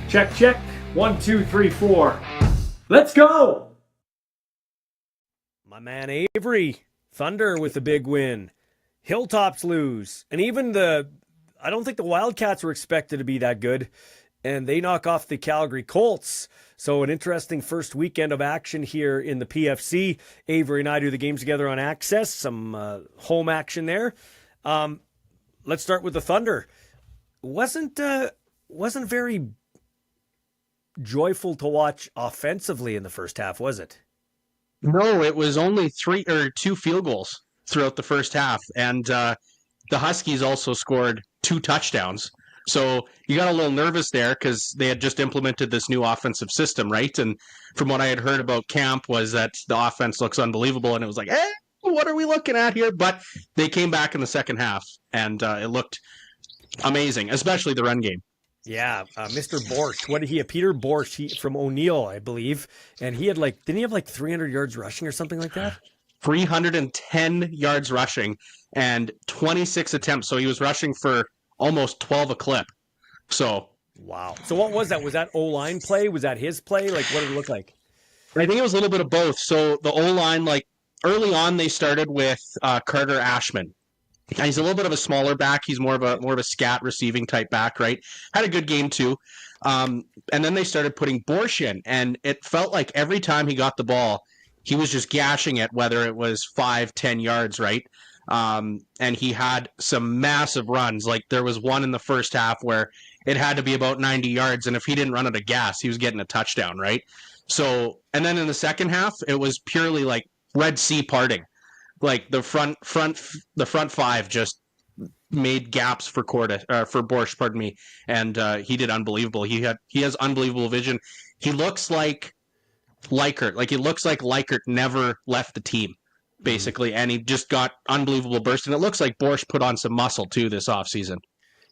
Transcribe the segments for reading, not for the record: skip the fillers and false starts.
Check, check. 1, 2, 3, 4. Let's go! My man Avery Thunder with the big win. Hilltops lose. And even I don't think the Wildcats were expected to be that good. And they knock off the Calgary Colts. So an interesting first weekend of action here in the PFC. Avery and I do the games together on Access. Some home action there. Let's start with the Thunder. Wasn't very joyful to watch offensively in the first half, was it? No, it was only 2 field goals throughout the first half. And the Huskies also scored 2 touchdowns. So you got a little nervous there because they had just implemented this new offensive system, right? And from what I had heard about camp was that the offense looks unbelievable. And it was like, what are we looking at here? But they came back in the second half and it looked amazing, especially the run game. Yeah, Mr. Borscht. What did he have? Peter Borscht from O'Neill, I believe. And he had didn't he have 300 yards rushing or something like that? 310 yards rushing and 26 attempts. So he was rushing for almost 12 a clip. So. Wow. So what was that? Was that O-line play? Was that his play? What did it look like? I think it was a little bit of both. So the O-line, early on, they started with Carter Ashman. He's a little bit of a smaller back. He's more of a scat receiving type back, right? Had a good game too. And then they started putting Borscht in, and it felt like every time he got the ball, he was just gashing it, whether it was 5-10 yards, right? And he had some massive runs. There was one in the first half where it had to be about 90 yards, and if he didn't run out of gas, he was getting a touchdown, right? So, and then in the second half, it was purely Red Sea parting. The front five just made gaps for Borscht, pardon me, and he did unbelievable. He has unbelievable vision. He looks like Likert. He looks like Likert never left the team, basically, and he just got unbelievable burst. And it looks like Borscht put on some muscle too this offseason.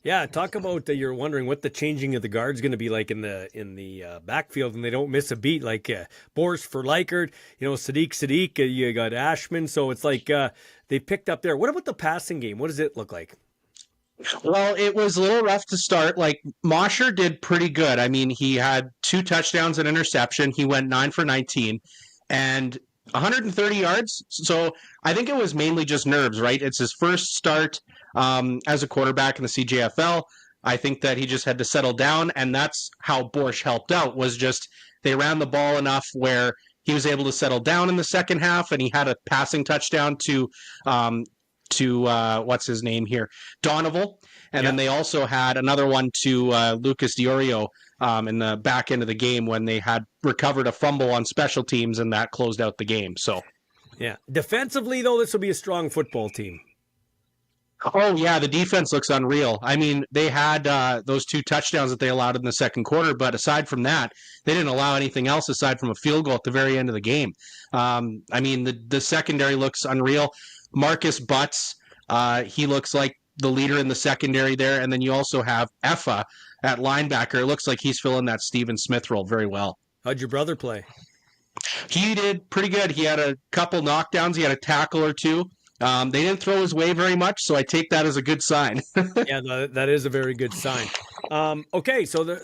Yeah, talk about you're wondering what the changing of the guard's going to be like in the backfield, and they don't miss a beat. Borscht for Likert, Sadiq, you got Ashman. So it's they picked up there. What about the passing game? What does it look like? Well, it was a little rough to start. Mosher did pretty good. I mean, he had 2 touchdowns and interception. He went 9 for 19 and 130 yards. So I think it was mainly just nerves, right? It's his first start as a quarterback in the CJFL. I think that he just had to settle down, and that's how Borscht helped out, was just they ran the ball enough where he was able to settle down in the second half, and he had a passing touchdown to what's his name here, Donovan, and then they also had another one to Lucas Diorio in the back end of the game when they had recovered a fumble on special teams, and that closed out the game. So, yeah, defensively though, this will be a strong football team. Oh, yeah, the defense looks unreal. I mean, they had those 2 touchdowns that they allowed in the second quarter, but aside from that, they didn't allow anything else aside from a field goal at the very end of the game. I mean, the secondary looks unreal. Marcus Butts, he looks like the leader in the secondary there, and then you also have Effa at linebacker. It looks like he's filling that Steven Smith role very well. How'd your brother play? He did pretty good. He had a couple knockdowns. He had a tackle or 2. They didn't throw his way very much, so I take that as a good sign. Yeah, that is a very good sign. Okay, so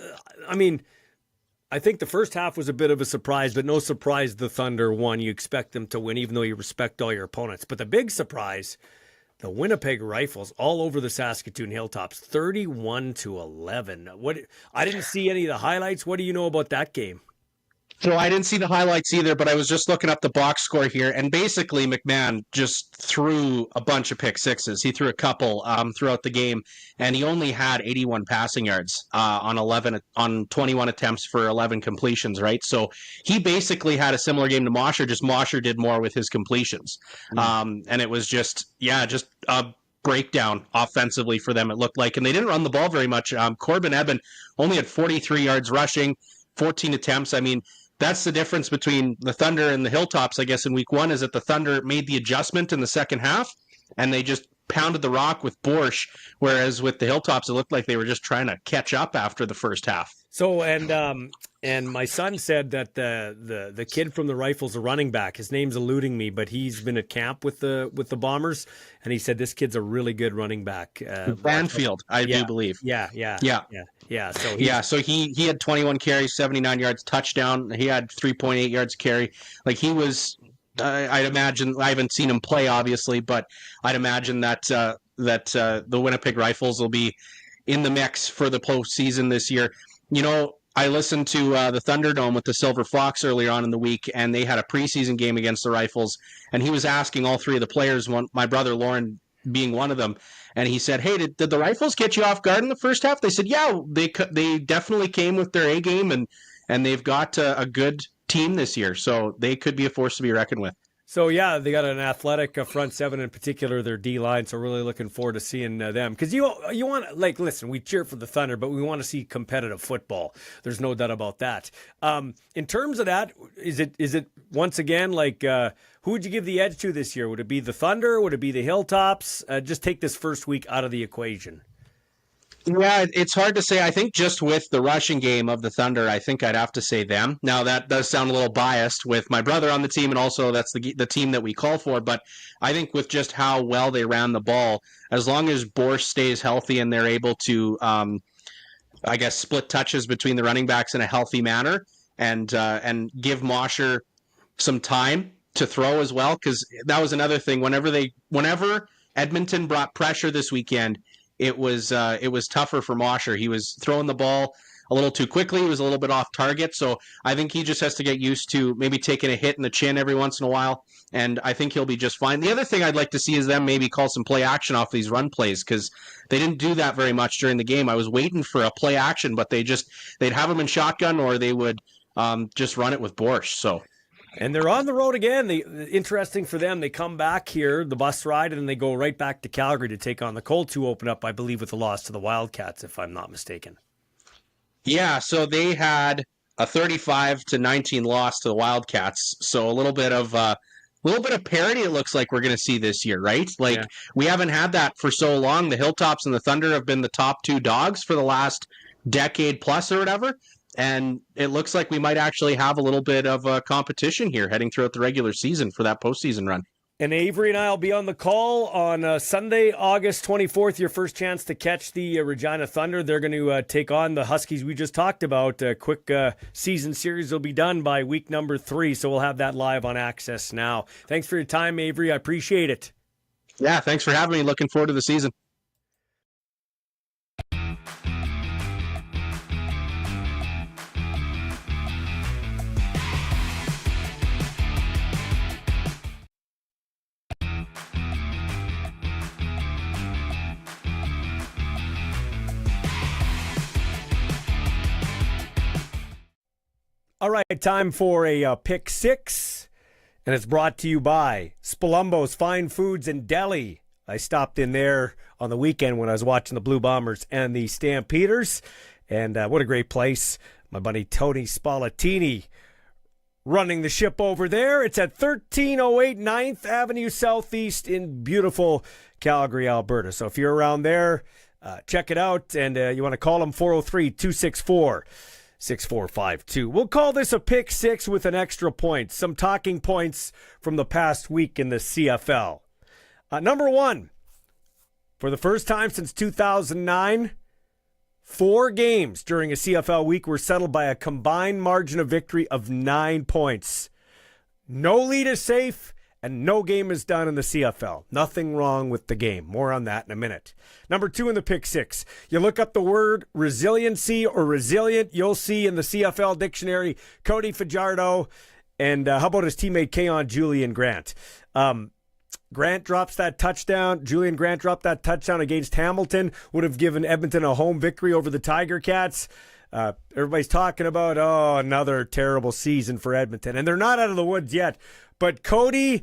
I think the first half was a bit of a surprise, but no surprise the Thunder won. You expect them to win, even though you respect all your opponents. But the big surprise, the Winnipeg Rifles all over the Saskatoon Hilltops, 31-11. I didn't see any of the highlights. What do you know about that game? So I didn't see the highlights either, but I was just looking up the box score here, and basically McMahon just threw a bunch of pick sixes. He threw a couple throughout the game, and he only had 81 passing yards on 21 attempts for 11 completions, right? So he basically had a similar game to Mosher, just Mosher did more with his completions. And it was just a breakdown offensively for them, it looked like, and they didn't run the ball very much. Corbin Eben only had 43 yards rushing, 14 attempts. I mean, that's the difference between the Thunder and the Hilltops, I guess, in week 1, is that the Thunder made the adjustment in the second half, and they just pounded the rock with Borscht, whereas with the Hilltops, it looked like they were just trying to catch up after the first half. So, and my son said that the kid from the Rifles, a running back, his name's eluding me, but he's been at camp with the Bombers, and he said this kid's a really good running back. Banfield, I do believe. Yeah. So he had 21 carries, 79 yards, touchdown. He had 3.8 yards carry. Like he was, I'd imagine. I haven't seen him play, obviously, but I'd imagine that the Winnipeg Rifles will be in the mix for the postseason this year. You know, I listened to the Thunderdome with the Silver Fox earlier on in the week, and they had a preseason game against the Rifles, and he was asking all three of the players, my brother Lauren being one of them, and he said, "Hey, did the Rifles get you off guard in the first half?" They said, "Yeah, they definitely came with their A game, and they've got a good team this year, so they could be a force to be reckoned with." So, yeah, they got an athletic front seven, in particular, their D-line, so really looking forward to seeing them. Because you want, like, listen, we cheer for the Thunder, but we want to see competitive football. There's no doubt about that. In terms of that, is it once again, like, who would you give the edge to this year? Would it be the Thunder? Would it be the Hilltops? Just take this first week out of the equation. Yeah, it's hard to say. I think just with the rushing game of the Thunder, I think I'd have to say them. Now, that does sound a little biased with my brother on the team, and also that's the team that we call for, but I think with just how well they ran the ball, as long as Borscht stays healthy and they're able to, I guess, split touches between the running backs in a healthy manner and give Mosher some time to throw as well, because that was another thing. Whenever Edmonton brought pressure this weekend, it was tougher for Mosher. He was throwing the ball a little too quickly. He was a little bit off target. So I think he just has to get used to maybe taking a hit in the chin every once in a while, and I think he'll be just fine. The other thing I'd like to see is them maybe call some play action off these run plays, because they didn't do that very much during the game. I was waiting for a play action, but they'd have them in shotgun, or they would just run it with Borscht. So. And they're on the road again. Interesting for them. They come back here, the bus ride, and then they go right back to Calgary to take on the Colts, who open up, I believe, with a loss to the Wildcats, if I'm not mistaken. Yeah, so they had a 35-19 loss to the Wildcats. So a little bit of parity. It looks like we're going to see this year, right? Like We haven't had that for so long. The Hilltops and the Thunder have been the top two dogs for the last decade plus or whatever. And it looks like we might actually have a little bit of a competition here heading throughout the regular season for that postseason run. And Avery and I will be on the call on Sunday, August 24th, your first chance to catch the Regina Thunder. They're going to take on the Huskies we just talked about. A quick season series will be done by week number 3, so we'll have that live on Access Now. Thanks for your time, Avery. I appreciate it. Yeah, thanks for having me. Looking forward to the season. All right, time for a Pick 6, and it's brought to you by Spalumbo's Fine Foods and Deli. I stopped in there on the weekend when I was watching the Blue Bombers and the Stampeders, and what a great place. My buddy Tony Spallettini running the ship over there. It's at 1308 9th Avenue Southeast in beautiful Calgary, Alberta. So if you're around there, check it out, and you want to call them 403-264-6452. We'll call this a Pick 6 with an extra point. Some talking points from the past week in the CFL. Number 1, for the first time since 2009, 4 games during a CFL week were settled by a combined margin of victory of 9 points. No lead is safe, and no game is done in the CFL. Nothing wrong with the game. More on that in a minute. Number 2 in the Pick 6. You look up the word resiliency or resilient, you'll see in the CFL dictionary Cody Fajardo and how about his teammate Keon Julian Grant. Grant drops that touchdown. Julian Grant dropped that touchdown against Hamilton. Would have given Edmonton a home victory over the Tiger Cats. Everybody's talking about, another terrible season for Edmonton. And they're not out of the woods yet. But Cody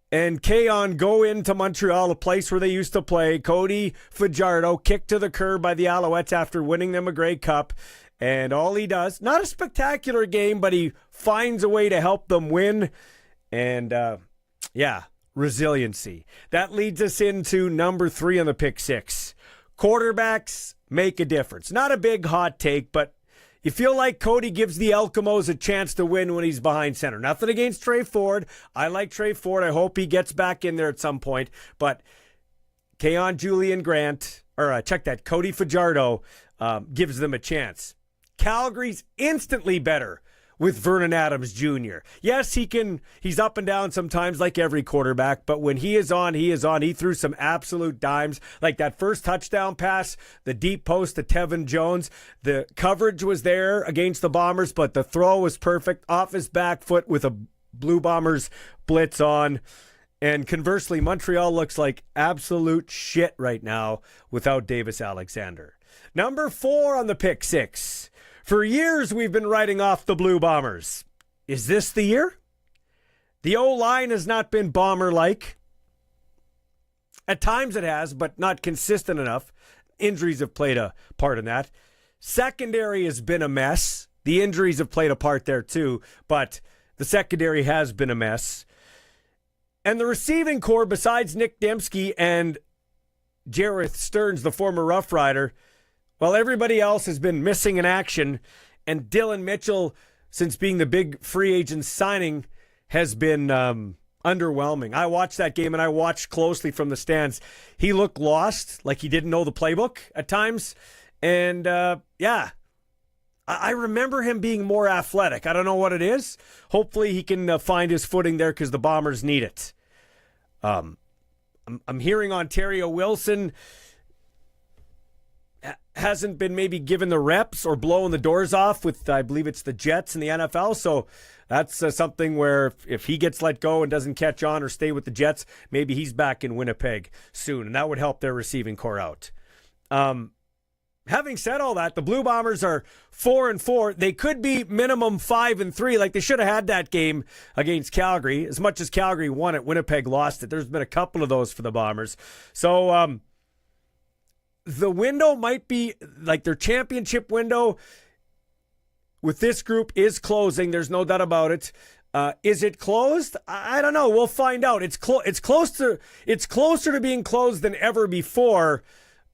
and Keon go into Montreal, a place where they used to play. Cody Fajardo kicked to the curb by the Alouettes after winning them a Grey Cup. And all he does, not a spectacular game, but he finds a way to help them win. And, resiliency. That leads us into number 3 on the pick 6. Quarterbacks make a difference. Not a big hot take, but you feel like Cody gives the Elkimos a chance to win when he's behind center. Nothing against Trey Ford. I like Trey Ford. I hope he gets back in there at some point. But Keon Julian Grant, Cody Fajardo gives them a chance. Calgary's instantly better with Vernon Adams Jr. Yes, he's up and down sometimes like every quarterback, but when he is on, he is on. He threw some absolute dimes, like that first touchdown pass, the deep post to Tevin Jones. The coverage was there against the Bombers, but the throw was perfect off his back foot with a Blue Bombers blitz on. And conversely, Montreal looks like absolute shit right now without Davis Alexander. Number 4 on the pick 6. For years, we've been writing off the Blue Bombers. Is this the year? The O-line has not been Bomber-like. At times it has, but not consistent enough. Injuries have played a part in that. Secondary has been a mess. The injuries have played a part there too, but the secondary has been a mess. And the receiving corps, besides Nick Dembski and Jareth Stearns, the former Rough Rider, well, everybody else has been missing in action, and Dylan Mitchell, since being the big free agent signing, has been underwhelming. I watched that game, and I watched closely from the stands. He looked lost, like he didn't know the playbook at times. And, I remember him being more athletic. I don't know what it is. Hopefully he can find his footing there because the Bombers need it. I'm hearing Ontario Wilson hasn't been maybe given the reps or blowing the doors off with, I believe it's the Jets in the NFL. So that's something where if he gets let go and doesn't catch on or stay with the Jets, maybe he's back in Winnipeg soon, and that would help their receiving core out. Having said all that, the Blue Bombers are 4-4. They could be minimum 5-3. Like they should have had that game against Calgary. As much as Calgary won it, Winnipeg lost it. There's been a couple of those for the Bombers. So the window might be like their championship window with this group is closing. There's no doubt about it. Is it closed? I don't know. We'll find out. It's closer to being closed than ever before.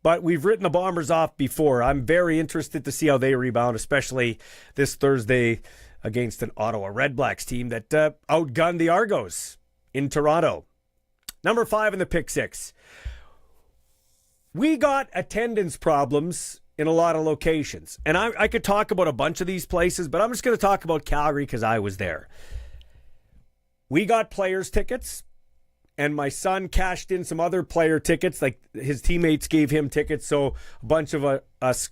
But we've written the Bombers off before. I'm very interested to see how they rebound, especially this Thursday against an Ottawa Redblacks team that outgunned the Argos in Toronto. Number 5 in the pick 6. We got attendance problems in a lot of locations. And I could talk about a bunch of these places, but I'm just going to talk about Calgary because I was there. We got players' tickets. And my son cashed in some other player tickets, like his teammates gave him tickets, so a bunch of us,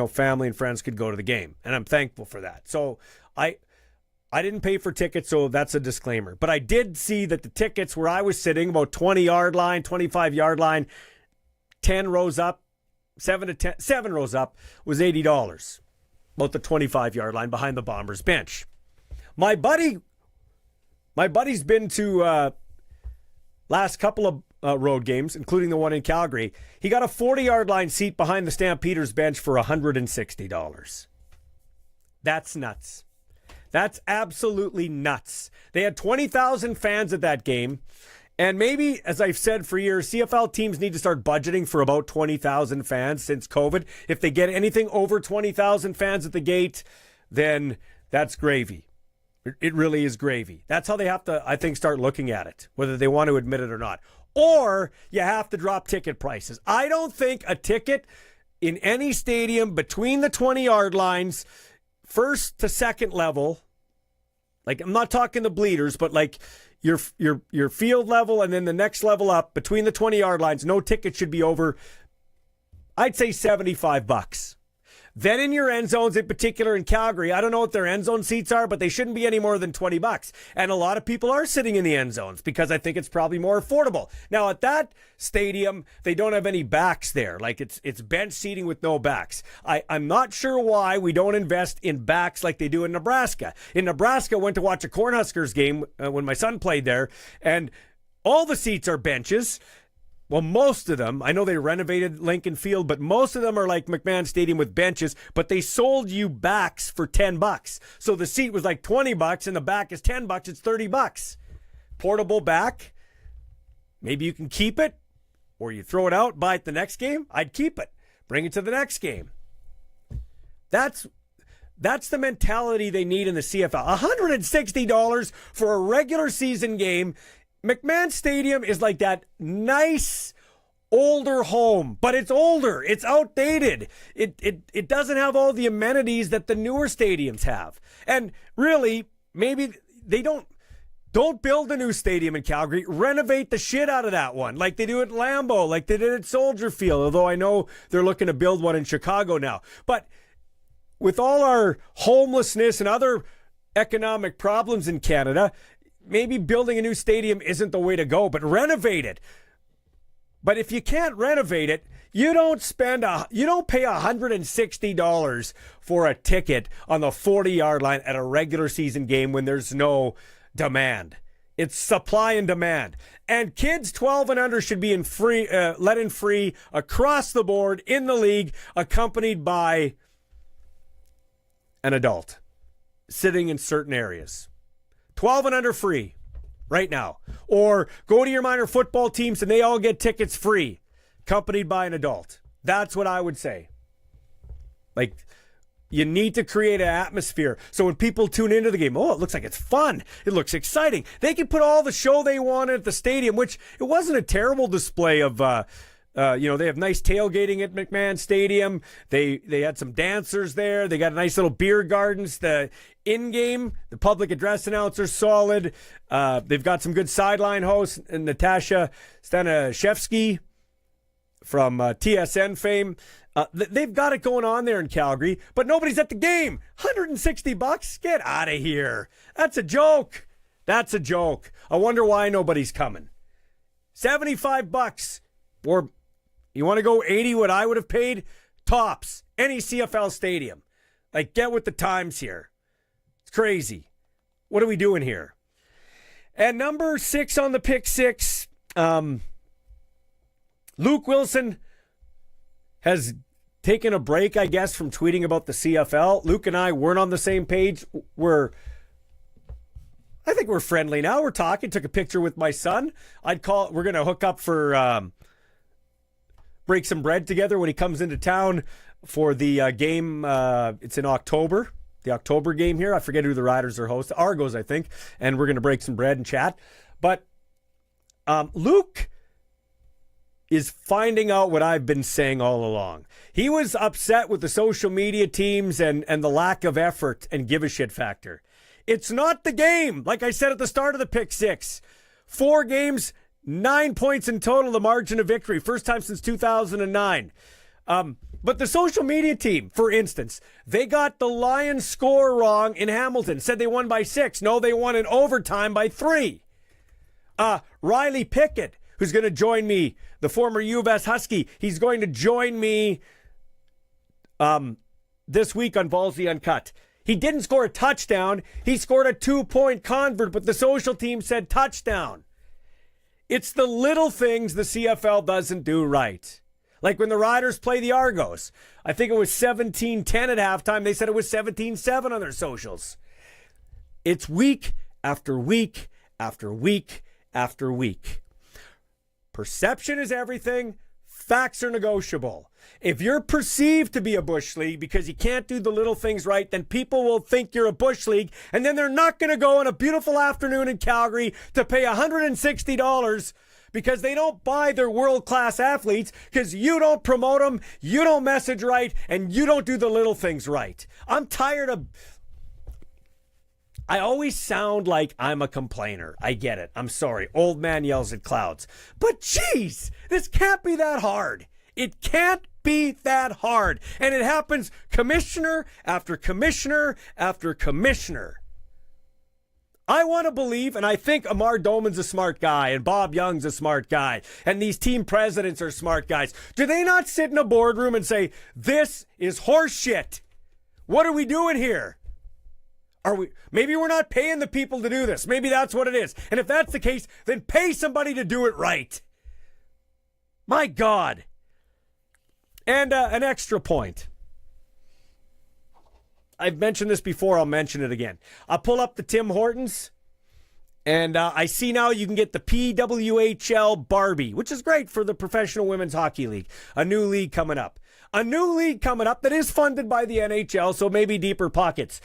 family and friends could go to the game, and I'm thankful for that. So I didn't pay for tickets, so that's a disclaimer. But I did see that the tickets where I was sitting, about 20-yard line, 25-yard line, 10 rows up, 7 rows up, was $80. About the 25-yard line behind the Bombers bench. My buddy's been to last couple of road games, including the one in Calgary. He got a 40-yard line seat behind the Stampeders bench for $160. That's nuts. That's absolutely nuts. They had 20,000 fans at that game. And maybe, as I've said for years, CFL teams need to start budgeting for about 20,000 fans since COVID. If they get anything over 20,000 fans at the gate, then that's gravy. It really is gravy. That's how they have to, I think, start looking at it, whether they want to admit it or not. Or you have to drop ticket prices. I don't think a ticket in any stadium between the 20-yard lines, first to second level, like I'm not talking the bleeders, but like your field level and then the next level up between the 20-yard lines, no ticket should be over, I'd say $75. Then in your end zones, in particular in Calgary, I don't know what their end zone seats are, but they shouldn't be any more than $20. And a lot of people are sitting in the end zones because I think it's probably more affordable. Now at that stadium, they don't have any backs there. Like it's bench seating with no backs. I'm not sure why we don't invest in backs like they do in Nebraska. In Nebraska, I went to watch a Cornhuskers game when my son played there, and all the seats are benches. Well, most of them, I know they renovated Lincoln Field, but most of them are like McMahon Stadium with benches, but they sold you backs for $10. So the seat was like $20 and the back is $10, it's $30. Portable back, Maybe you can keep it, or you throw it out, buy it the next game. I'd keep it. Bring it to the next game. That's the mentality they need in the CFL. $160 for a regular season game. McMahon Stadium is like that nice older home, but it's older. It's outdated. It doesn't have all the amenities that the newer stadiums have. And really, maybe they don't build a new stadium in Calgary. Renovate the shit out of that one, like they do at Lambeau, like they did at Soldier Field, although I know they're looking to build one in Chicago now. But with all our homelessness and other economic problems in Canada, maybe building a new stadium isn't the way to go, but renovate it. But if you can't renovate it, you don't pay $160 for a ticket on the 40-yard line at a regular season game when there's no demand. It's supply and demand. And kids 12 and under should be let in free across the board in the league, accompanied by an adult sitting in certain areas. 12 and under free right now. Or go to your minor football teams and they all get tickets free, accompanied by an adult. That's what I would say. Like, you need to create an atmosphere so when people tune into the game, oh, it looks like it's fun. It looks exciting. They can put all the show they want at the stadium, which it wasn't a terrible display of, they have nice tailgating at McMahon Stadium. They had some dancers there. They got nice little beer gardens. The in-game, the public address announcer's solid. They've got some good sideline hosts, and Natasha Stanishevsky from TSN fame. They've got it going on there in Calgary, but nobody's at the game. $160? Get out of here. That's a joke. That's a joke. I wonder why nobody's coming. $75. Or you want to go 80 what I would have paid? Tops. Any CFL stadium. Like, get with the times here. It's crazy. What are we doing here? And number 6 on the pick 6, Luke Wilson has taken a break, I guess, from tweeting about the CFL. Luke and I weren't on the same page. I think we're friendly now. We're talking. Took a picture with my son. We're going to hook up for break some bread together when he comes into town for the game. It's in October, the October game here. I forget who the Riders are hosting. Argos, I think. And we're going to break some bread and chat. But Luke is finding out what I've been saying all along. He was upset with the social media teams and the lack of effort and give a shit factor. It's not the game. Like I said at the start of the pick 6, 4 games, 9 points in total, the margin of victory. First time since 2009. But the social media team, for instance, they got the Lions score wrong in Hamilton. Said they won by 6. No, they won in overtime by 3. Riley Pickett, who's going to join me, the former U of S Husky, he's going to join me this week on Ballsy Uncut. He didn't score a touchdown. He scored a 2-point convert, but the social team said touchdown. It's the little things the CFL doesn't do right. Like when the Riders play the Argos. I think it was 17-10 at halftime. They said it was 17-7 on their socials. It's week after week after week after week. Perception is everything. Facts are negotiable. If you're perceived to be a Bush League because you can't do the little things right, then people will think you're a Bush League, and then they're not going to go on a beautiful afternoon in Calgary to pay $160 because they don't buy their world-class athletes because you don't promote them, you don't message right, and you don't do the little things right. I'm tired of... I always sound like I'm a complainer. I get it. I'm sorry. Old man yells at clouds. But geez, this can't be that hard. It can't be that hard. And it happens commissioner after commissioner after commissioner. I want to believe, and I think Amar Doman's a smart guy, and Bob Young's a smart guy, and these team presidents are smart guys. Do they not sit in a boardroom and say, this is horse shit? What are we doing here? Maybe we're not paying the people to do this. Maybe that's what it is. And if that's the case, then pay somebody to do it right. My God. And an extra point. I've mentioned this before. I'll mention it again. I'll pull up the Tim Hortons, And I see now you can get the PWHL Barbie, which is great for the Professional Women's Hockey League. A new league coming up. A new league coming up that is funded by the NHL, so maybe deeper pockets.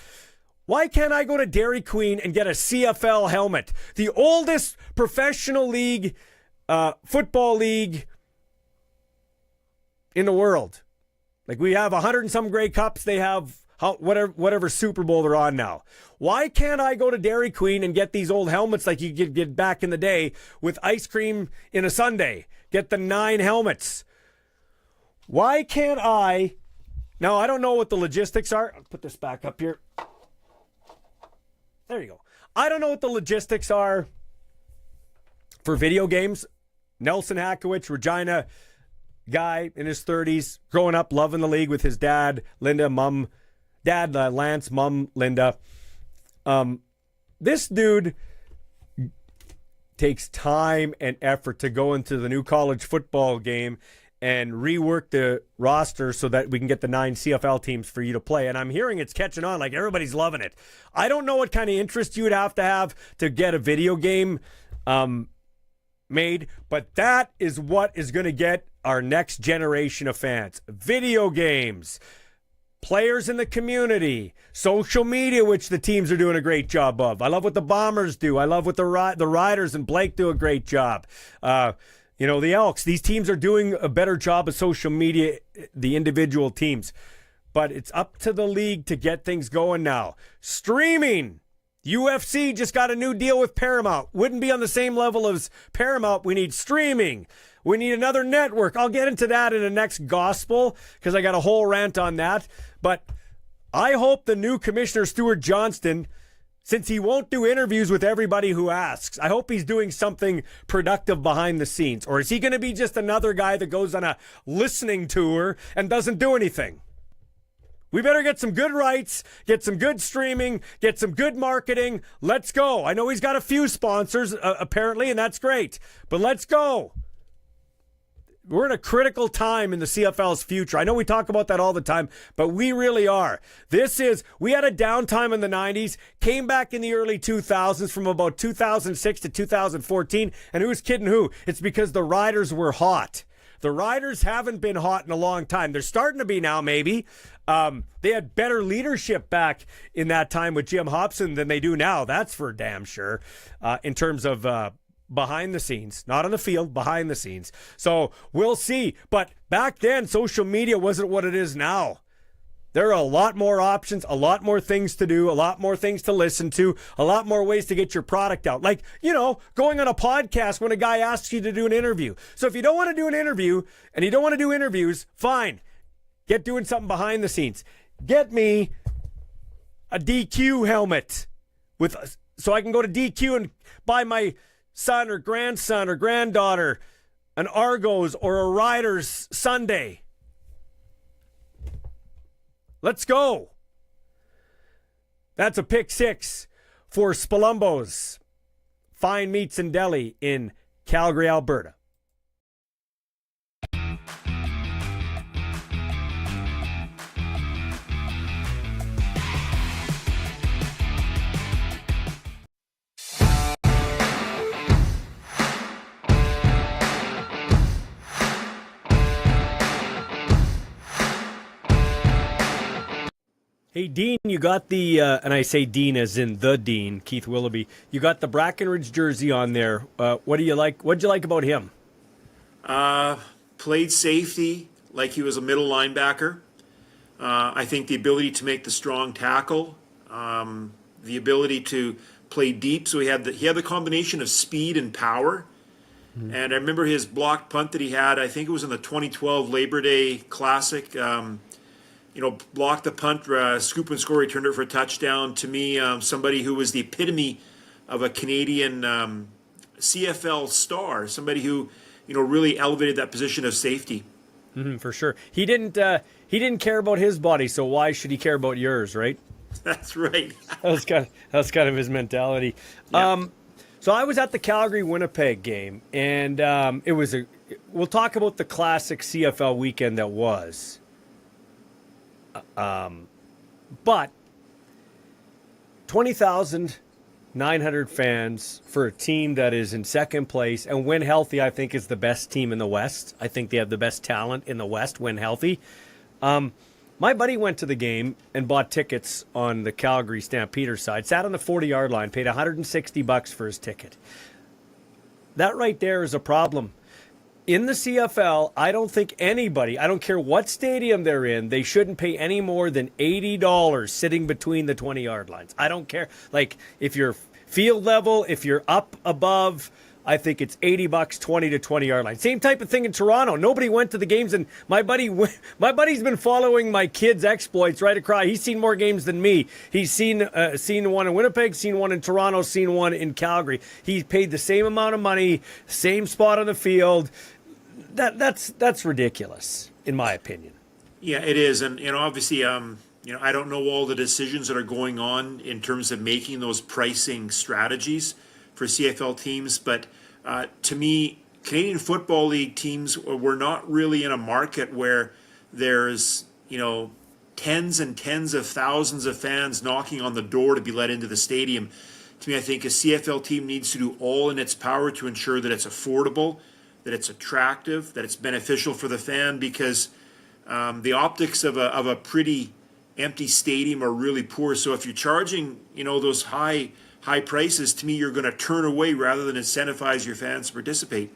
Why can't I go to Dairy Queen and get a CFL helmet? The oldest professional league, football league in the world. Like, we have 100 and some Grey Cups. They have whatever Super Bowl they're on now. Why can't I go to Dairy Queen and get these old helmets like you could get back in the day with ice cream in a sundae? Get the 9 helmets. Why can't I? Now, I don't know what the logistics are. I'll put this back up here. There you go. I don't know what the logistics are for video games. Nelson Hakowicz, Regina guy in his 30s, growing up, loving the league with his dad, Linda, mom, dad, Lance, mom, Linda. This dude takes time and effort to go into the new college football game and rework the roster so that we can get the 9 CFL teams for you to play. And I'm hearing it's catching on, like everybody's loving it. I don't know what kind of interest you would have to get a video game made, but that is what is going to get our next generation of fans. Video games, players in the community, social media, which the teams are doing a great job of. I love what the Bombers do. I love what the Riders and Blake do a great job. The Elks, these teams are doing a better job of social media, the individual teams. But it's up to the league to get things going now. Streaming. UFC just got a new deal with Paramount. Wouldn't be on the same level as Paramount. We need streaming. We need another network. I'll get into that in the next gospel because I got a whole rant on that. But I hope the new Commissioner Stuart Johnston, since he won't do interviews with everybody who asks, I hope he's doing something productive behind the scenes. Or is he going to be just another guy that goes on a listening tour and doesn't do anything? We better get some good rights, get some good streaming, get some good marketing. Let's go. I know he's got a few sponsors, apparently, and that's great. But let's go. We're in a critical time in the CFL's future. I know we talk about that all the time, but we really are. We had a downtime in the 90s, came back in the early 2000s from about 2006 to 2014, and who's kidding who? It's because the Riders were hot. The Riders haven't been hot in a long time. They're starting to be now, maybe. They had better leadership back in that time with Jim Hobson than they do now. That's for damn sure, in terms of behind the scenes. Not on the field, behind the scenes. So we'll see. But back then, social media wasn't what it is now. There are a lot more options, a lot more things to do, a lot more things to listen to, a lot more ways to get your product out. Like, going on a podcast when a guy asks you to do an interview. So if you don't want to do an interview and you don't want to do interviews, fine. Get doing something behind the scenes. Get me a DQ helmet so I can go to DQ and buy my son or grandson or granddaughter an Argos or a Riders Sunday. Let's go. That's a pick 6 for Spalumbo's Fine Meats and Deli in Calgary, Alberta. Hey, Dean, you got the, and I say Dean as in the Dean, Keith Willoughby, you got the Brackenridge jersey on there. What do you like? What'd you like about him? Played safety like he was a middle linebacker. I think the ability to make the strong tackle, the ability to play deep. So he had the combination of speed and power. Mm-hmm. And I remember his blocked punt that he had, I think it was in the 2012 Labor Day Classic. Blocked the punt, scoop and score, he turned it for a touchdown. To me, somebody who was the epitome of a Canadian CFL star, somebody who, really elevated that position of safety. Mm-hmm, for sure. He didn't care about his body, so why should he care about yours, right? That's right. That's kind of his mentality. Yep. So I was at the Calgary-Winnipeg game, and we'll talk about the classic CFL weekend that was. But 20,000 900 fans for a team that is in second place and when healthy, I think is the best team in the West. I think they have the best talent in the West when healthy. My buddy went to the game and bought tickets on the Calgary Stampeders side, sat on the 40-yard line, paid $160 for his ticket. That right there is a problem. In the CFL, I don't think anybody, I don't care what stadium they're in, they shouldn't pay any more than $80 sitting between the 20-yard lines. I don't care. Like, if you're field level, if you're up above, I think it's $80, 20 to 20-yard line. Same type of thing in Toronto. Nobody went to the games, and my buddy's been following my kids' exploits right across. He's seen more games than me. He's seen one in Winnipeg, seen one in Toronto, seen one in Calgary. He paid the same amount of money, same spot on the field. That's ridiculous, in my opinion. Yeah, it is, and obviously, I don't know all the decisions that are going on in terms of making those pricing strategies for CFL teams, but to me, Canadian Football League teams were not really in a market where there's tens and tens of thousands of fans knocking on the door to be let into the stadium. To me, I think a CFL team needs to do all in its power to ensure that it's affordable, that it's attractive, that it's beneficial for the fan, because the optics of a pretty empty stadium are really poor. So if you're charging, those high prices, to me, you're going to turn away rather than incentivize your fans to participate.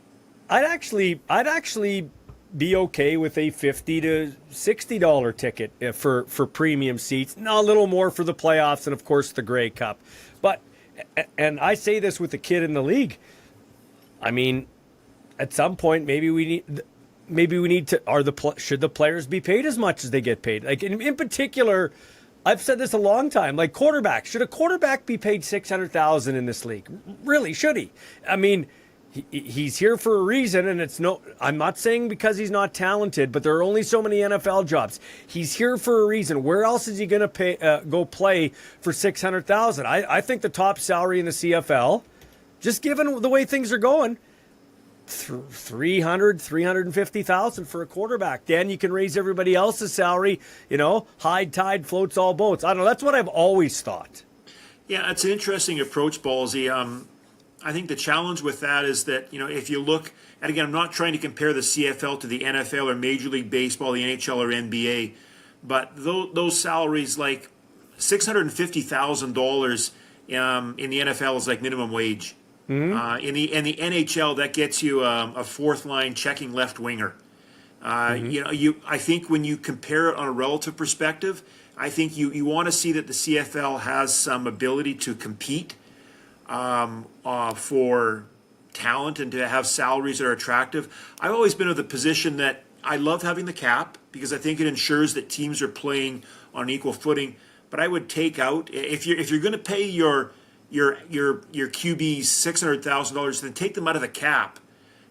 I'd actually be okay with a $50 to $60 ticket for premium seats. No, a little more for the playoffs and of course the Grey Cup. But, and I say this with the kid in the league, I mean, at some point, maybe we need to. Should the players be paid as much as they get paid? Like in particular, I've said this a long time. Like quarterback, should a quarterback be paid $600,000 in this league? Really, should he? I mean, he's here for a reason, and it's no. I'm not saying because he's not talented, but there are only so many NFL jobs. He's here for a reason. Where else is he going to go play for $600,000? I think the top salary in the CFL, just given the way things are going, $350,000 for a quarterback. Then you can raise everybody else's salary. High tide floats all boats. I don't know. That's what I've always thought. Yeah, it's an interesting approach, Ballsy. I think the challenge with that is that, if you look, and again, I'm not trying to compare the CFL to the NFL or Major League Baseball, the NHL or NBA, but those salaries, like $650,000 in the NFL is like minimum wage. Mm-hmm. In the NHL, that gets you a fourth line checking left winger. Mm-hmm. I think when you compare it on a relative perspective, I think you want to see that the CFL has some ability to compete for talent and to have salaries that are attractive. I've always been of the position that I love having the cap because I think it ensures that teams are playing on equal footing. But I would take out, if you're going to pay your QBs $600,000, then take them out of the cap,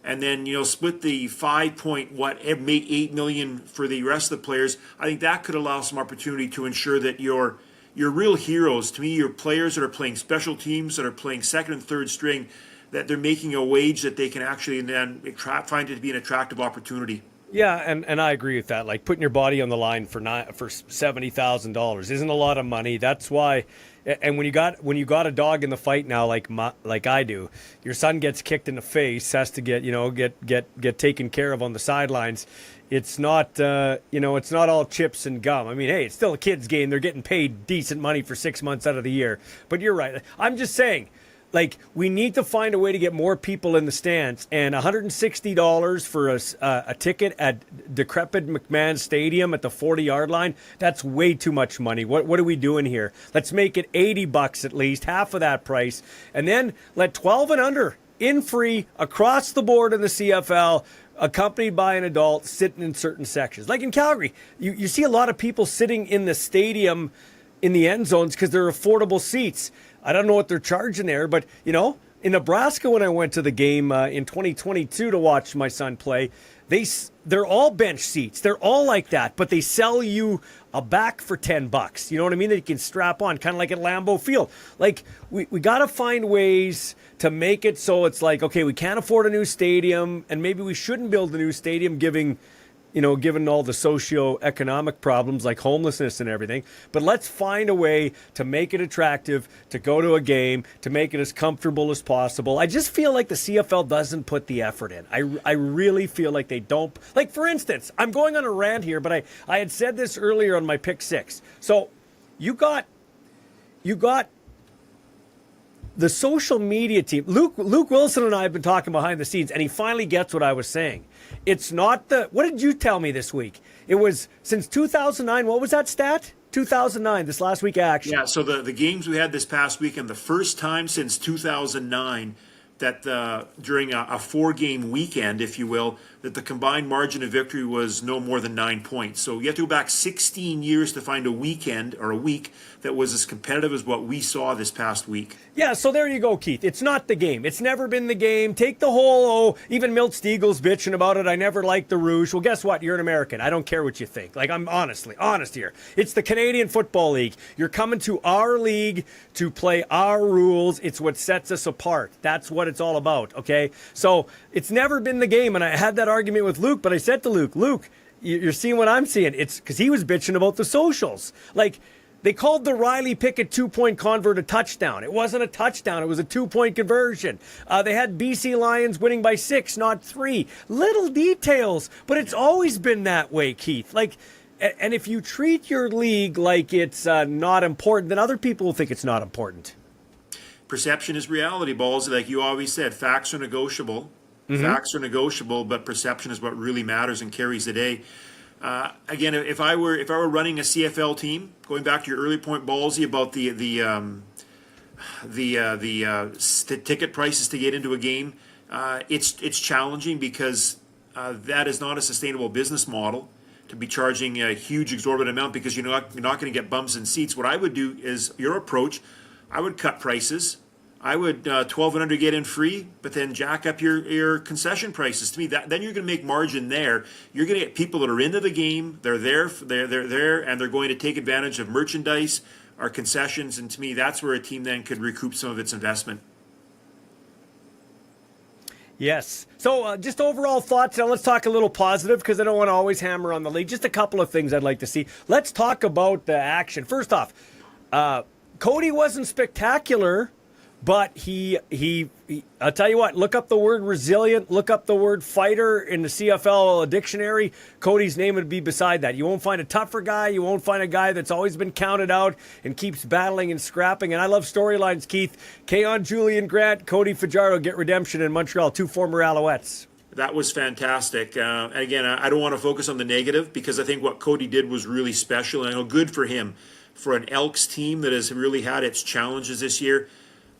and then split the $8 million for the rest of the players. I think that could allow some opportunity to ensure that your real heroes, to me, your players that are playing special teams, that are playing second and third string, that they're making a wage that they can actually then find it to be an attractive opportunity. Yeah, and I agree with that. Like putting your body on the line for $70,000 isn't a lot of money. That's why. And when you got a dog in the fight now, like I do, your son gets kicked in the face, has to get taken care of on the sidelines. It's not it's not all chips and gum. I mean, hey, it's still a kid's game. They're getting paid decent money for 6 months out of the year. But you're right. I'm just saying, like, we need to find a way to get more people in the stands. And $160 for a ticket at decrepit McMahon Stadium at the 40-yard line, that's way too much money. What are we doing here? Let's make it $80 at least, half of that price. And then let 12 and under in free across the board in the CFL, accompanied by an adult sitting in certain sections. Like in Calgary, you see a lot of people sitting in the stadium in the end zones because they're affordable seats. I don't know what they're charging there, but, in Nebraska when I went to the game in 2022 to watch my son play, they're all bench seats. They're all like that, but they sell you a back for $10. You know what I mean? That you can strap on, kind of like at Lambeau Field. Like, we got to find ways to make it so it's like, okay, we can't afford a new stadium, and maybe we shouldn't build a new stadium giving given all the socio-economic problems like homelessness and everything. But let's find a way to make it attractive, to go to a game, to make it as comfortable as possible. I just feel like the CFL doesn't put the effort in. I really feel like they don't. Like, for instance, I'm going on a rant here, but I had said this earlier on my pick six. So you got the social media team. Luke Wilson and I have been talking behind the scenes, and he finally gets what I was saying. It's not what did you tell me this week? It was since 2009. What was that stat? 2009, this last week action. Yeah, so the games we had this past weekend, the first time since 2009 that during a 4-game weekend, if you will, that the combined margin of victory was no more than 9 points. So you have to go back 16 years to find a weekend or a week that was as competitive as what we saw this past week. Yeah, so there you go, Keith. It's not the game. It's never been the game. Take the whole, even Milt Stiegel's bitching about it. I never liked the Rouge. Well, guess what? You're an American. I don't care what you think. Like, I'm honest here. It's the Canadian Football League. You're coming to our league to play our rules. It's what sets us apart. That's what it's all about, okay? So it's never been the game, and I had that argument with Luke, but I said to Luke, you're seeing what I'm seeing. It's because he was bitching about the socials. Like, they called the Riley Pickett 2-point convert a touchdown. It wasn't a touchdown. It was a 2-point conversion. They had BC Lions winning by 6, not 3. Little details, but it's always been that way, Keith. Like, and if you treat your league like it's not important, then other people will think it's not important. Perception is reality, Ballsy. Like you always said, facts are negotiable. Mm-hmm. Facts are negotiable, but perception is what really matters and carries the day. Again, if I were running a CFL team, going back to your earlier point, Ballsy, about the ticket prices to get into a game, it's challenging because that is not a sustainable business model to be charging a huge exorbitant amount because you're not going to get bums in seats. What I would do is your approach. I would cut prices. I would 1,200 get in free, but then jack up your concession prices. To me, then you're going to make margin there. You're going to get people that are into the game. They're there, and they're going to take advantage of merchandise or concessions. And to me, that's where a team then could recoup some of its investment. Yes. So just overall thoughts. Now let's talk a little positive because I don't want to always hammer on the league. Just a couple of things I'd like to see. Let's talk about the action. First off, Cody wasn't spectacular. But he I'll tell you what, look up the word resilient, look up the word fighter in the CFL dictionary. Cody's name would be beside that. You won't find a tougher guy. You won't find a guy that's always been counted out and keeps battling and scrapping. And I love storylines, Keith. Keon Julian Grant, Cody Fajardo get redemption in Montreal, 2 former Alouettes. That was fantastic. And again, I don't want to focus on the negative because I think what Cody did was really special. And I know good for him, for an Elks team that has really had its challenges this year.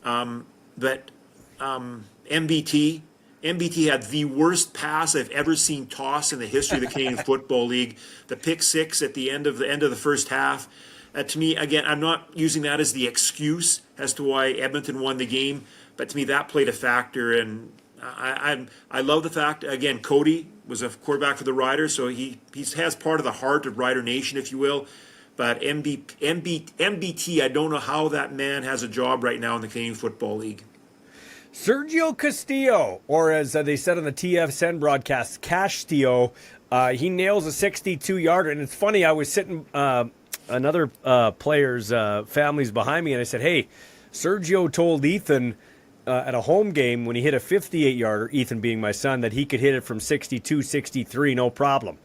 But MBT had the worst pass I've ever seen toss in the history of the Canadian Football League. The pick 6 at the end of the first half. To me, again, I'm not using that as the excuse as to why Edmonton won the game, but to me that played a factor. And I love the fact, again, Cody was a quarterback for the Riders, so he has part of the heart of Rider Nation, if you will. But MBT, I don't know how that man has a job right now in the Canadian Football League. Sergio Castillo, or as they said on the TFSN broadcast, Castillo, he nails a 62-yarder. And it's funny, I was sitting another player's family's behind me, and I said, hey, Sergio told Ethan at a home game when he hit a 58-yarder, Ethan being my son, that he could hit it from 62, 63, no problem.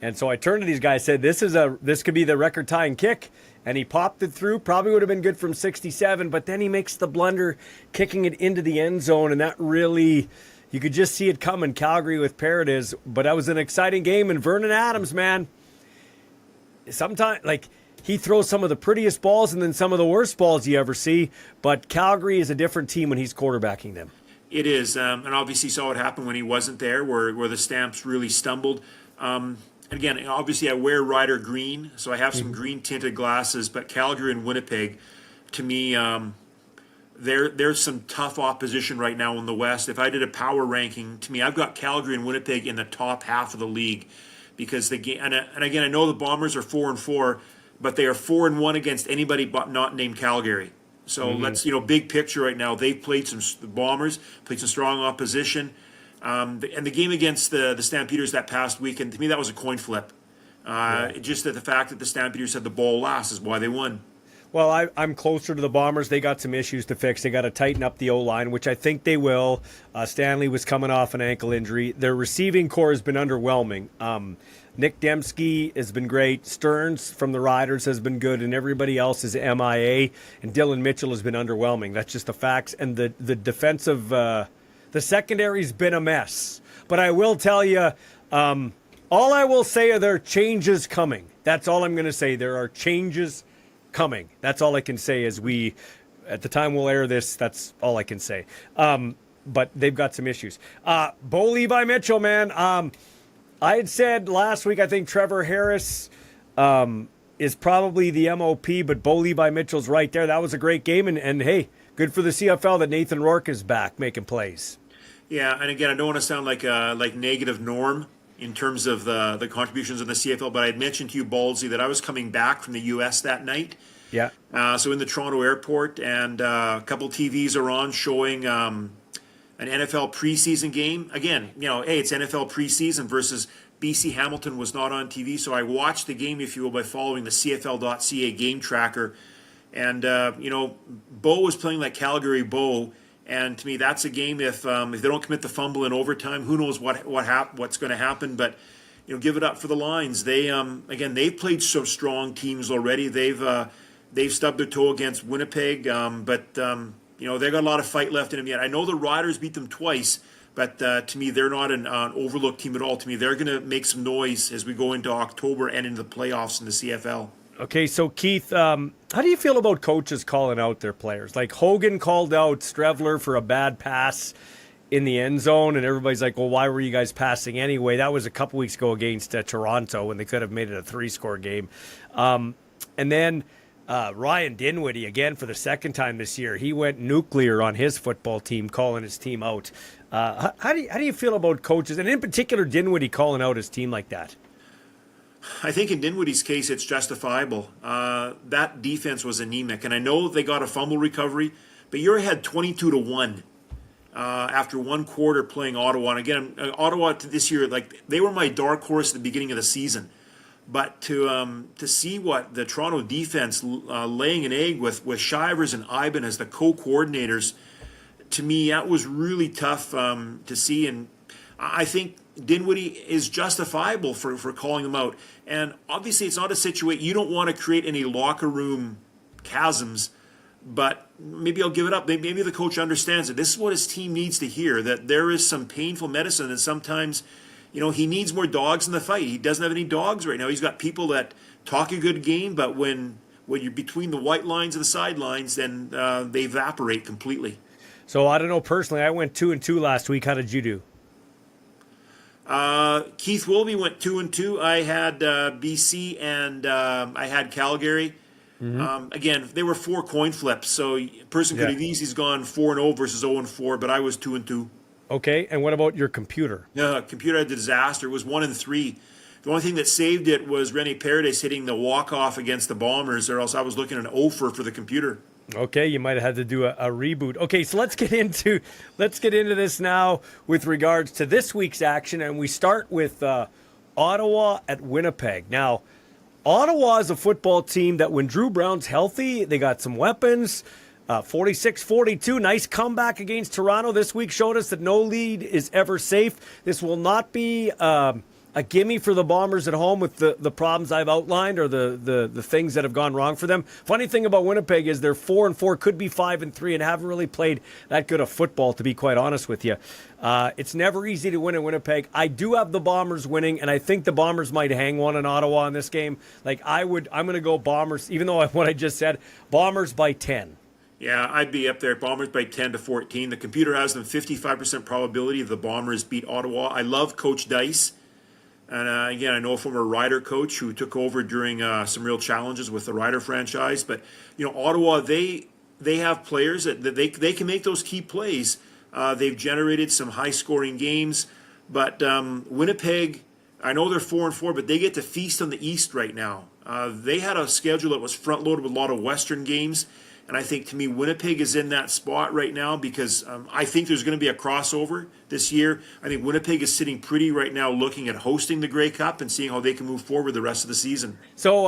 And so I turned to these guys and said, this could be the record-tying kick. And he popped it through. Probably would have been good from 67, but then he makes the blunder kicking it into the end zone, and that really, you could just see it coming. Calgary with Paradis. But that was an exciting game, and Vernon Adams, man, sometimes, like, he throws some of the prettiest balls and then some of the worst balls you ever see, but Calgary is a different team when he's quarterbacking them. It is, and obviously saw what happened when he wasn't there, where the Stamps really stumbled. And again, obviously I wear Rider green, so I have some green tinted glasses, but Calgary and Winnipeg, to me, there's some tough opposition right now in the West. If I did a power ranking, to me, I've got Calgary and Winnipeg in the top half of the league because the game, and again, I know the Bombers are 4-4, but they are 4-1 against anybody but not named Calgary. So let's, big picture right now, they've played the Bombers played some strong opposition. And the game against the Stampeders that past weekend, to me, that was a coin flip. Just that the fact that the Stampeders had the ball last is why they won. Well, I'm closer to the Bombers. They got some issues to fix. They got to tighten up the O-line, which I think they will. Stanley was coming off an ankle injury. Their receiving core has been underwhelming. Nick Dembski has been great. Stearns from the Riders has been good, and everybody else is MIA. And Dylan Mitchell has been underwhelming. That's just the facts. And the defensive, the secondary's been a mess. But I will tell you, all I will say are there are changes coming. That's all I'm going to say. There are changes coming. That's all I can say as at the time we'll air this, that's all I can say. But they've got some issues. Bo Levi Mitchell, man. I had said last week, I think Trevor Harris is probably the MOP, but Bo Levi Mitchell's right there. That was a great game. And hey, good for the CFL that Nathan Rourke is back making plays. Yeah, and again, I don't want to sound like negative Norm in terms of the contributions in the CFL, but I had mentioned to you, Ballsy, that I was coming back from the U.S. that night. Yeah. So in the Toronto airport, and a couple TVs are on showing an NFL preseason game. Again, hey, it's NFL preseason versus BC Hamilton was not on TV, so I watched the game, if you will, by following the CFL.ca game tracker. And, Bo was playing like Calgary Bo. And to me, that's a game. If they don't commit the fumble in overtime, who knows what's going to happen? But give it up for the Lions. They've played some strong teams already. They've stubbed their toe against Winnipeg, but they got a lot of fight left in them yet. I know the Riders beat them twice, but to me, they're not an overlooked team at all. To me, they're going to make some noise as we go into October and into the playoffs in the CFL. Okay, so Keith, how do you feel about coaches calling out their players? Like Hogan called out Strevler for a bad pass in the end zone, and everybody's like, well, why were you guys passing anyway? That was a couple weeks ago against Toronto when they could have made it a 3-score game. And then Ryan Dinwiddie, again for the second time this year, he went nuclear on his football team, calling his team out. How do you feel about coaches, and in particular Dinwiddie calling out his team like that? I think in Dinwiddie's case, it's justifiable. That defense was anemic, and I know they got a fumble recovery, but you're ahead 22-1 after one quarter playing Ottawa. And again, Ottawa this year, they were my dark horse at the beginning of the season. But to see what the Toronto defense laying an egg with Shivers and Iben as the co-coordinators, to me, that was really tough to see. And I think Dinwiddie is justifiable for calling them out. And obviously it's not a situation, you don't want to create any locker room chasms, but maybe I'll give it up. Maybe the coach understands it. This is what his team needs to hear, that there is some painful medicine, and sometimes, he needs more dogs in the fight. He doesn't have any dogs right now. He's got people that talk a good game, but when you're between the white lines and the sidelines, then they evaporate completely. So I don't know, personally, I went 2-2 last week. How did you do? Keith Willoughby went 2-2. I had BC and I had Calgary. Mm-hmm. Again, they were 4 coin flips, so a person could have easily gone 4-0 versus 0-4, but I was 2-2. Okay, and what about your computer? Yeah, computer had a disaster. It was 1-3. The only thing that saved it was Rene Paredes hitting the walk-off against the Bombers, or else I was looking at an 0 for the computer. Okay, you might have had to do a reboot. Okay, so let's get into this now with regards to this week's action, and we start with Ottawa at Winnipeg. Now, Ottawa is a football team that when Drew Brown's healthy, they got some weapons. 46-42, nice comeback against Toronto this week showed us that no lead is ever safe. This will not be a gimme for the Bombers at home with the problems I've outlined or the things that have gone wrong for them. Funny thing about Winnipeg is they're 4-4, could be 5-3, and haven't really played that good of football, to be quite honest with you. It's never easy to win in Winnipeg. I do have the Bombers winning, and I think the Bombers might hang one in Ottawa in this game. I'm going to go Bombers, even though what I just said, Bombers by 10. Yeah, I'd be up there. Bombers by 10-14. The computer has them 55% probability of the Bombers beat Ottawa. I love Coach Dice. And again, I know a former Rider coach who took over during some real challenges with the Rider franchise. But, Ottawa, they have players that they can make those key plays. They've generated some high-scoring games. But Winnipeg, I know they're 4-4, but they get to feast on the East right now. They had a schedule that was front-loaded with a lot of Western games. And I think, to me, Winnipeg is in that spot right now because I think there's going to be a crossover this year. I think Winnipeg is sitting pretty right now looking at hosting the Grey Cup and seeing how they can move forward the rest of the season. So,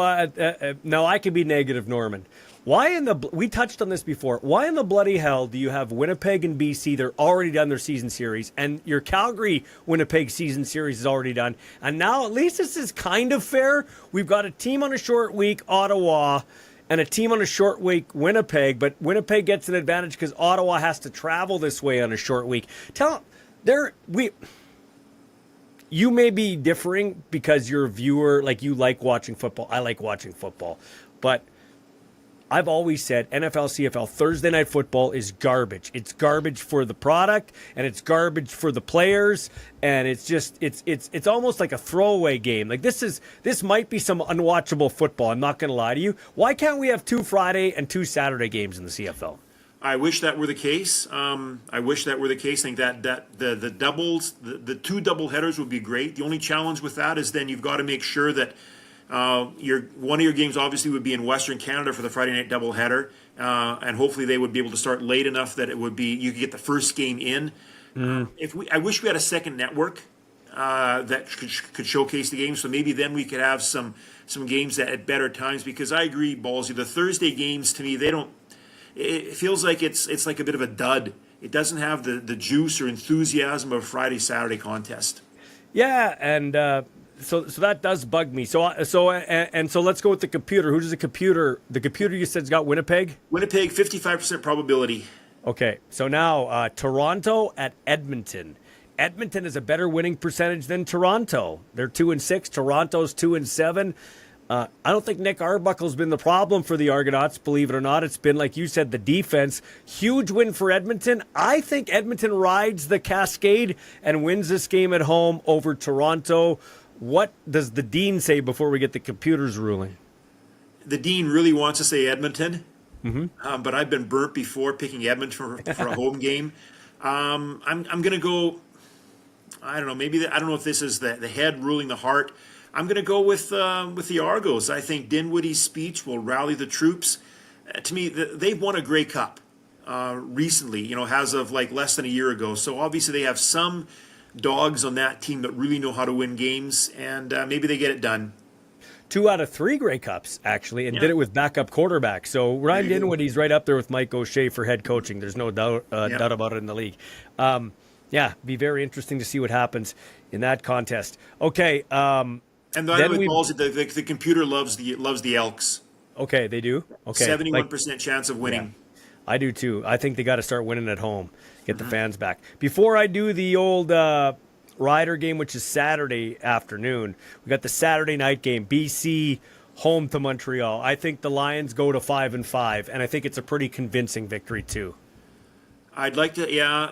now I can be negative, Norman. We touched on this before. Why in the bloody hell do you have Winnipeg and BC? They're already done their season series, and your Calgary-Winnipeg season series is already done. And now at least this is kind of fair. We've got a team on a short week, Ottawa, and a team on a short week, Winnipeg. But Winnipeg gets an advantage because Ottawa has to travel this way on a short week. You may be differing because you're a viewer, like you like watching football. I like watching football. But I've always said NFL, CFL, Thursday night football is garbage. It's garbage for the product, and it's garbage for the players, and it's almost like a throwaway game. Like this might be some unwatchable football. I'm not going to lie to you. Why can't we have 2 Friday and 2 Saturday games in the CFL? I wish that were the case. I think that the doubles, the 2 double headers would be great. The only challenge with that is then you've got to make sure that one of your games obviously would be in Western Canada for the Friday night doubleheader, and hopefully they would be able to start late enough that it would be you could get the first game in. I wish we had a second network that could showcase the games, so maybe then we could have some games at better times. Because I agree, Ballsy, the Thursday games to me it feels like it's like a bit of a dud. It doesn't have the juice or enthusiasm of a Friday Saturday contest. Yeah, and. So that does bug me. So let's go with the computer. Who does the computer you said's got Winnipeg? Winnipeg, 55% probability. Okay, so now Toronto at Edmonton. Edmonton has a better winning percentage than Toronto. They're 2-6. Toronto's 2-7. I don't think Nick Arbuckle's been the problem for the Argonauts, believe it or not. It's been, like you said, the defense. Huge win for Edmonton. I think Edmonton rides the cascade and wins this game at home over Toronto. What does the Dean say before we get the computer's ruling? The Dean really wants to say Edmonton, but I've been burnt before picking Edmonton for a home game. I'm going to go. I don't know. Maybe I don't know if this is the head ruling the heart. I'm going to go with the Argos. I think Dinwiddie's speech will rally the troops. To me, they've won a Grey Cup recently. As of like less than a year ago. So obviously they have some dogs on that team that really know how to win games, and maybe they get it done. 2 out of 3 Grey Cups, actually, and did it with backup quarterback. So Ryan Dinwiddie's right up there with Mike O'Shea for head coaching. There's no doubt about it in the league. Be very interesting to see what happens in that contest. Okay. And then the computer loves the Elks. Okay, they do? Okay. 71% chance of winning. Yeah, I do too. I think they got to start winning at home. Get the fans back. Before I do the old Rider game, which is Saturday afternoon, we got the Saturday night game, BC home to Montreal. I think the Lions go to 5-5, and I think it's a pretty convincing victory too. I'd like to,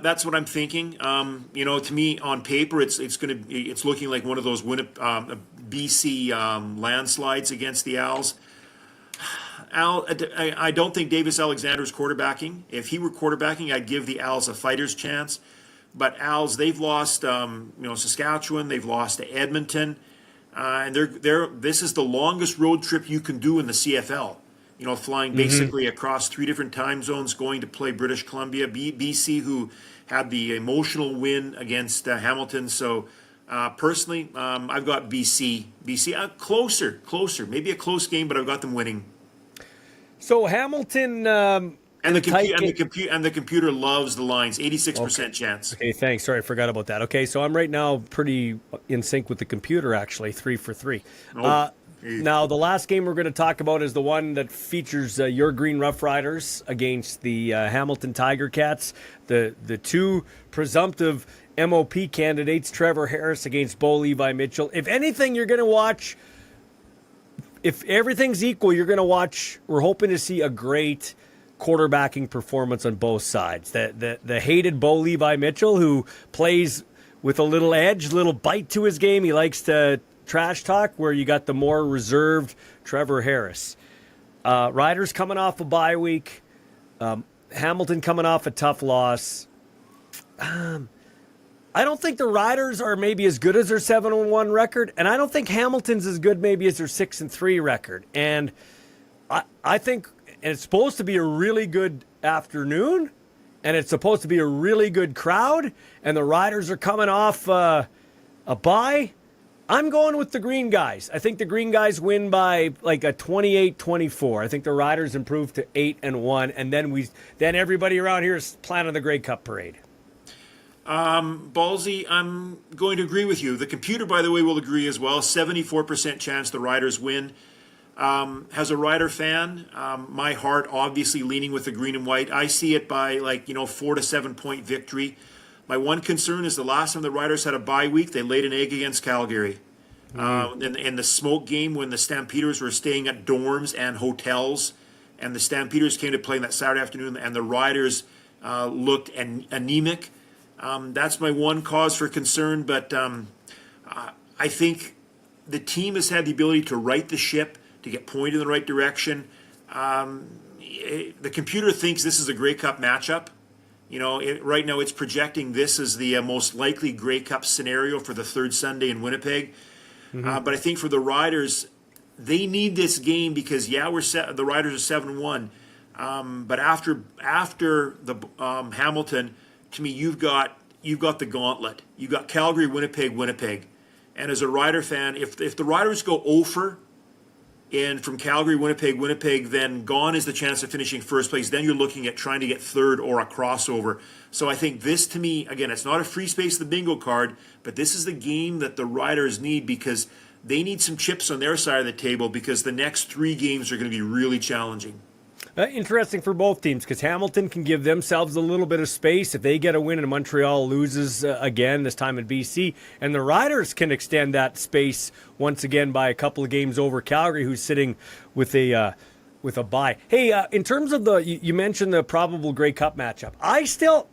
that's what I'm thinking. To me, on paper, it's looking like one of those BC landslides against the Als. I don't think Davis Alexander's quarterbacking. If he were quarterbacking, I'd give the Als a fighter's chance. But Als, they've lost, Saskatchewan. They've lost to Edmonton, and this is the longest road trip you can do in the CFL. Flying basically across 3 different time zones, going to play British Columbia, BC, who had the emotional win against Hamilton. So personally, I've got BC. Closer, maybe a close game, but I've got them winning. So Hamilton and the computer loves the Lions. 86% chance. Okay, thanks. Sorry, I forgot about that. Okay, so I'm right now pretty in sync with the computer. Actually, 3 for 3. Now the last game we're going to talk about is the one that features your Green Rough Riders against the Hamilton Tiger Cats. The 2 presumptive MOP candidates, Trevor Harris against Bo Levi Mitchell. If anything, you're going to watch. If everything's equal, you're going to watch. We're hoping to see a great quarterbacking performance on both sides. The hated Bo Levi Mitchell, who plays with a little edge, little bite to his game. He likes to trash talk, where you got the more reserved Trevor Harris. Riders coming off a bye week. Hamilton coming off a tough loss. I don't think the Riders are maybe as good as their 7-1 record, and I don't think Hamilton's as good maybe as their 6-3 record. And I think, and it's supposed to be a really good afternoon, and it's supposed to be a really good crowd, and the Riders are coming off a bye. I'm going with the Green Guys. I think the Green Guys win by like a 28-24. I think the Riders improve to 8-1, and then everybody around here is planning the Grey Cup parade. Ballsy, I'm going to agree with you. The computer, by the way, will agree as well. 74% chance the Riders win. As a Rider fan, my heart obviously leaning with the green and white. I see it by 4 to 7 point victory. My one concern is the last time the Riders had a bye week, they laid an egg against Calgary. In the smoke game when the Stampeders were staying at dorms and hotels, and the Stampeders came to play that Saturday afternoon, and the Riders looked anemic. That's my one cause for concern, but I think the team has had the ability to right the ship, to get pointed in the right direction. The computer thinks this is a Grey Cup matchup. Right now it's projecting this as the most likely Grey Cup scenario for the third Sunday in Winnipeg. But I think for the Riders, they need this game because, the Riders are 7-1. But after the Hamilton, to me, you've got the gauntlet. You've got Calgary, Winnipeg. And as a Rider fan, if the Riders go over from Calgary, Winnipeg, then gone is the chance of finishing first place. Then you're looking at trying to get third or a crossover. So I think this, to me, again, it's not a free space, the bingo card, but this is the game that the Riders need because they need some chips on their side of the table because the next 3 games are going to be really challenging. Interesting for both teams because Hamilton can give themselves a little bit of space if they get a win and Montreal loses again, this time in BC. And the Riders can extend that space once again by a couple of games over Calgary, who's sitting with a bye. Hey, in terms of you mentioned the probable Grey Cup matchup. I still,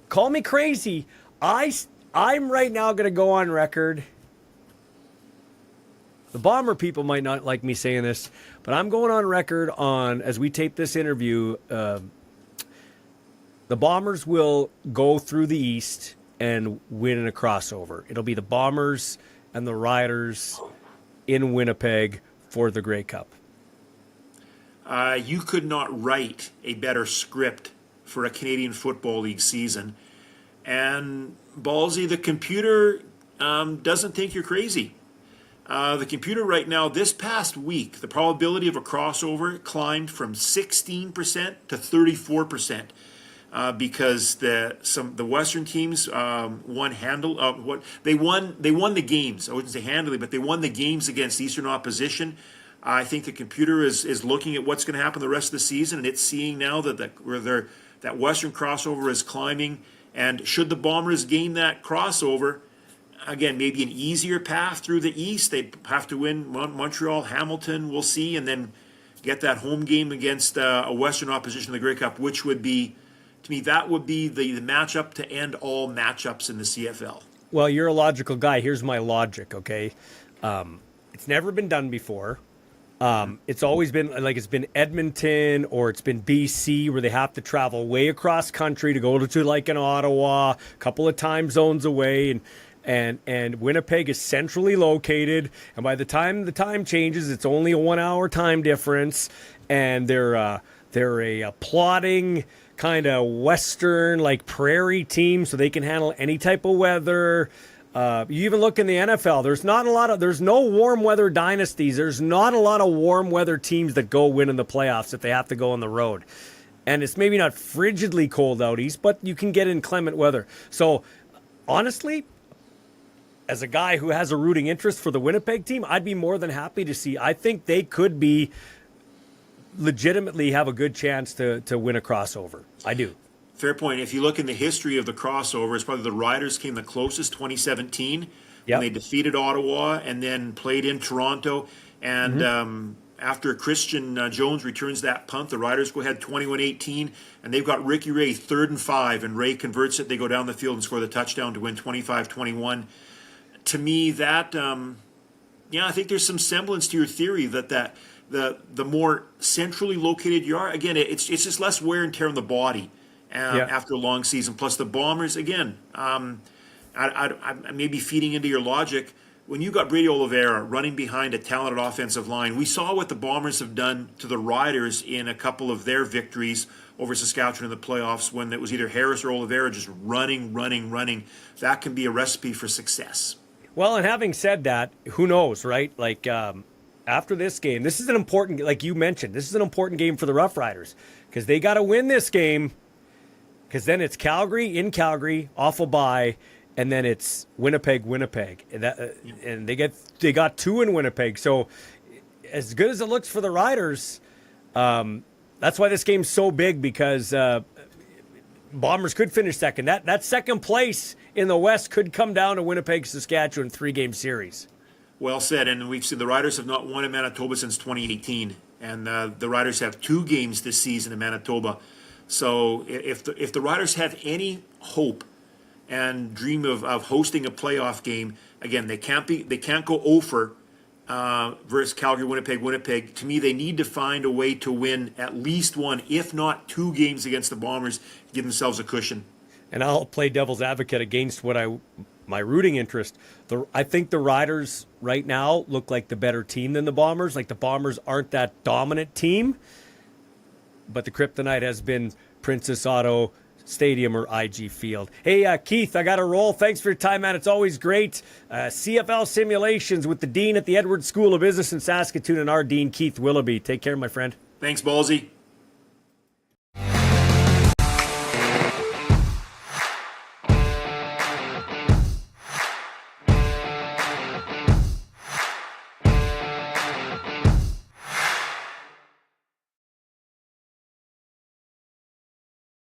call me crazy, I'm right now going to go on record. The Bomber people might not like me saying this, but I'm going on record as we tape this interview, the Bombers will go through the East and win in a crossover. It'll be the Bombers and the Riders in Winnipeg for the Grey Cup. You could not write a better script for a Canadian Football League season. And Ballsy, the computer doesn't think you're crazy. The computer right now, this past week, the probability of a crossover climbed from 16% to 34%. Because the Western teams won they won the games. I wouldn't say handily, but they won the games against Eastern opposition. I think the computer is looking at what's going to happen the rest of the season, and it's seeing now that that Western crossover is climbing. And should the Bombers gain that crossover, again, maybe an easier path through the East. They have to win Montreal, Hamilton, we'll see, and then get that home game against a Western opposition in the Grey Cup, which would be, to me, that would be the matchup to end all matchups in the CFL. Well, you're a logical guy. Here's my logic, okay? It's never been done before. It's always been it's been Edmonton or it's been BC where they have to travel way across country to go to like an Ottawa, a couple of time zones away, and Winnipeg is centrally located, and by the time the time changes, it's only a 1 hour time difference, and they're a plodding kind of western like prairie team, so they can handle any type of weather. You even look in the NFL, there's no warm weather dynasties. There's not a lot of warm weather teams that go win in the playoffs if they have to go on the road. And it's maybe not frigidly cold out east, but you can get inclement weather. So honestly, as a guy who has a rooting interest for the Winnipeg team, I'd be more than happy to see. I think they could legitimately have a good chance to win a crossover. I do. Fair point. If you look in the history of the crossovers, probably the Riders came the closest, 2017, when they defeated Ottawa and then played in Toronto. And after Christian Jones returns that punt, the Riders go ahead 21-18, and they've got Ricky Ray 3rd and 5, and Ray converts it. They go down the field and score the touchdown to win 25-21. To me, that I think there's some semblance to your theory that the more centrally located you are, again, it's just less wear and tear on the body. After a long season. Plus the Bombers, again, I may be feeding into your logic. when you got Brady Oliveira running behind a talented offensive line, we saw what the Bombers have done to the Riders in a couple of their victories over Saskatchewan in the playoffs when it was either Harris or Oliveira just running. That can be a recipe for success. Well, and having said that, who knows, right? Like, after this game, this is an important, like you mentioned, this is an important game for the Rough Riders because they got to win this game because then it's Calgary in Calgary, off a bye, and then it's Winnipeg, and they got 2 in Winnipeg. So as good as it looks for the Riders, that's why this game's so big because Bombers could finish second. That second place in the West could come down to Winnipeg, Saskatchewan 3-game series. Well said, and we've seen the Riders have not won in Manitoba since 2018, and the Riders have 2 games this season in Manitoba. So if the Riders have any hope and dream of hosting a playoff game, again, they can't go over versus Calgary, Winnipeg. To me, they need to find a way to win at least 1, if not 2 games against the Bombers, give themselves a cushion. And I'll play devil's advocate against my rooting interest. I think the Riders right now look like the better team than the Bombers. Like the Bombers aren't that dominant team, but the kryptonite has been Princess Auto Stadium or IG Field. Hey, Keith, I got to roll. Thanks for your time, man. It's always great. CFL Simulations with the Dean at the Edwards School of Business in Saskatoon and our Dean Keith Willoughby. Take care, my friend. Thanks, Ballsy.